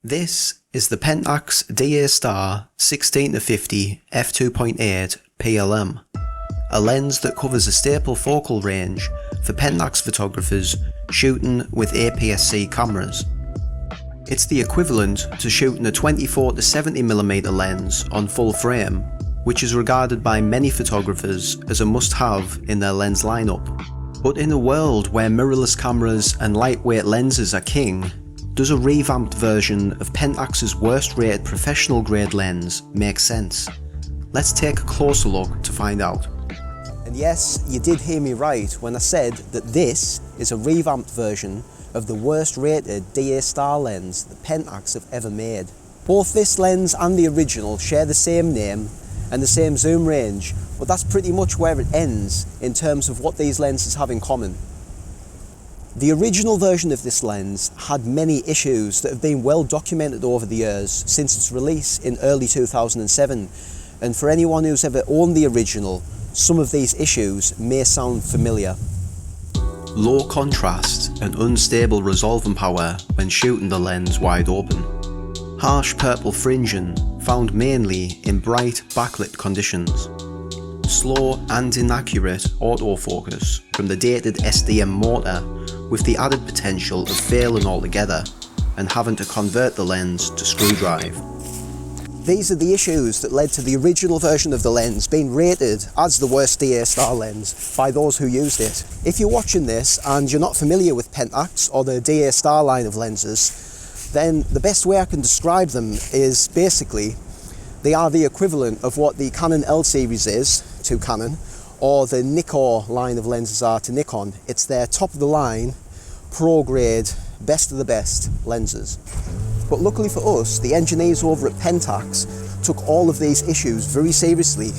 This is the Pentax DA-Star 16-50 f2.8 PLM, a lens that covers a staple focal range for Pentax photographers shooting with APSC cameras. It's the equivalent to shooting a 24-70mm lens on full frame, which is regarded by many photographers as a must-have in their lens lineup. But in a world where mirrorless cameras and lightweight lenses are king, does a revamped version of Pentax's worst rated professional grade lens make sense? Let's take a closer look to find out. And yes, you did hear me right when I said that this is a revamped version of the worst rated DA-Star lens that Pentax have ever made. Both this lens and the original share the same name and the same zoom range, but that's pretty much where it ends in terms of what these lenses have in common. The original version of this lens had many issues that have been well documented over the years since its release in early 2007, and for anyone who's ever owned the original, some of these issues may sound familiar. Low contrast and unstable resolving power when shooting the lens wide open. Harsh purple fringing found mainly in bright backlit conditions. Slow and inaccurate autofocus from the dated SDM motor, with the added potential of failing altogether and having to convert the lens to screw drive. These are the issues that led to the original version of the lens being rated as the worst DA-Star lens by those who used it. If you're watching this and you're not familiar with Pentax or the DA-Star line of lenses, then the best way I can describe them is basically they are the equivalent of what the Canon L series is to Canon, or the Nikon line of lenses are to Nikon. It's their top of the line, pro grade, best of the best lenses. But luckily for us, the engineers over at Pentax took all of these issues very seriously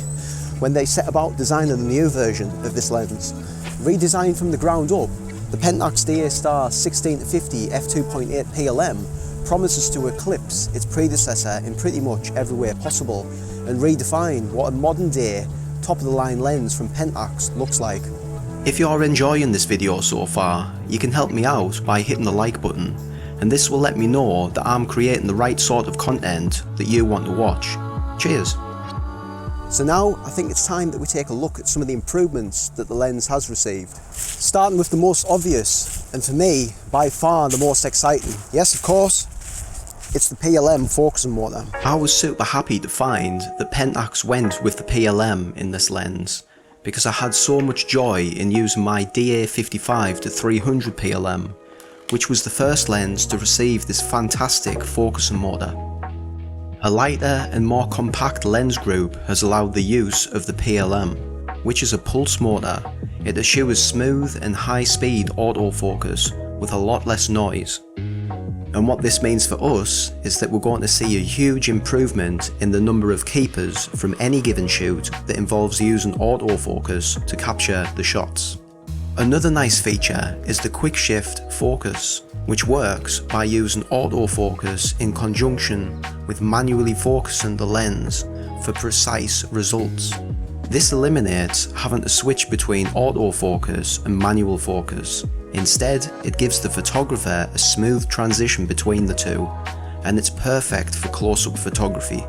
when they set about designing a new version of this lens. Redesigned from the ground up, the Pentax DA-Star 16-50 f2.8 PLM promises to eclipse its predecessor in pretty much every way possible and redefine what a modern day top-of-the-line lens from Pentax looks like. If you're enjoying this video so far, you can help me out by hitting the like button, and this will let me know that I'm creating the right sort of content that you want to watch. Cheers! So now I think it's time that we take a look at some of the improvements that the lens has received. Starting with the most obvious, and for me, by far the most exciting. Yes, of course, it's the PLM focusing motor. I was super happy to find that Pentax went with the PLM in this lens, because I had so much joy in using my DA55-300 PLM, which was the first lens to receive this fantastic focusing motor. A lighter and more compact lens group has allowed the use of the PLM, which is a pulse motor. It assures smooth and high speed autofocus with a lot less noise. And what this means for us is that we're going to see a huge improvement in the number of keepers from any given shoot that involves using autofocus to capture the shots. Another nice feature is the quick shift focus, which works by using autofocus in conjunction with manually focusing the lens for precise results. This eliminates having to switch between autofocus and manual focus. Instead, it gives the photographer a smooth transition between the two, and it's perfect for close-up photography.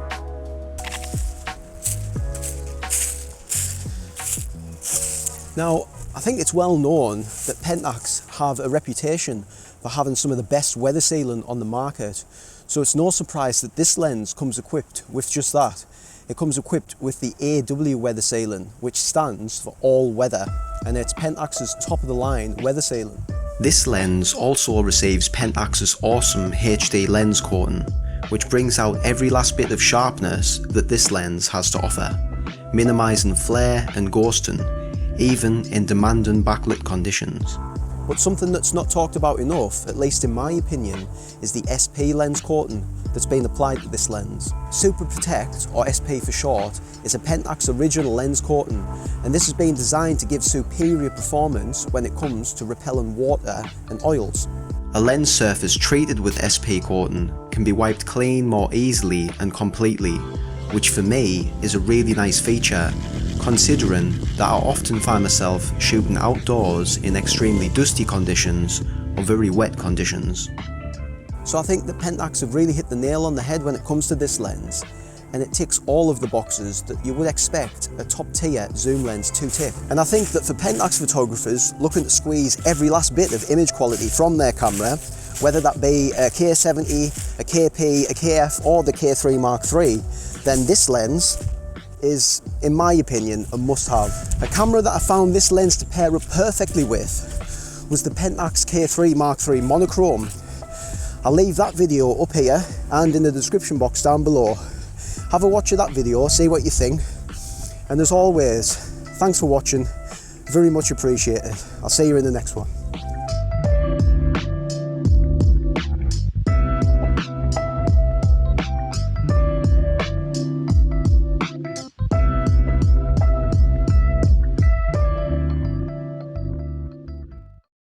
Now, I think it's well known that Pentax have a reputation for having some of the best weather sealing on the market, so it's no surprise that this lens comes equipped with just that. It comes equipped with the AW weather sealing, which stands for all weather, and it's Pentax's top of the line weather sealing. This lens also receives Pentax's awesome HD lens coating, which brings out every last bit of sharpness that this lens has to offer, minimising flare and ghosting, even in demanding backlit conditions. But something that's not talked about enough, at least in my opinion, is the SP lens coating that's been applied to this lens. Super Protect, or SP for short, is a Pentax original lens coating, and this has been designed to give superior performance when it comes to repelling water and oils. A lens surface treated with SP coating can be wiped clean more easily and completely, which for me is a really nice feature, considering that I often find myself shooting outdoors in extremely dusty conditions or very wet conditions. So I think that Pentax have really hit the nail on the head when it comes to this lens, and it ticks all of the boxes that you would expect a top tier zoom lens to tick. And I think that for Pentax photographers looking to squeeze every last bit of image quality from their camera, whether that be a K70, a KP, a KF or the K3 Mark III, then this lens is, in my opinion, a must-have. A camera that I found this lens to pair up perfectly with was the Pentax K3 Mark III monochrome. I'll leave that video up here and in the description box down below. Have a watch of that video, see what you think. And as always, thanks for watching, very much appreciated. I'll see you in the next one.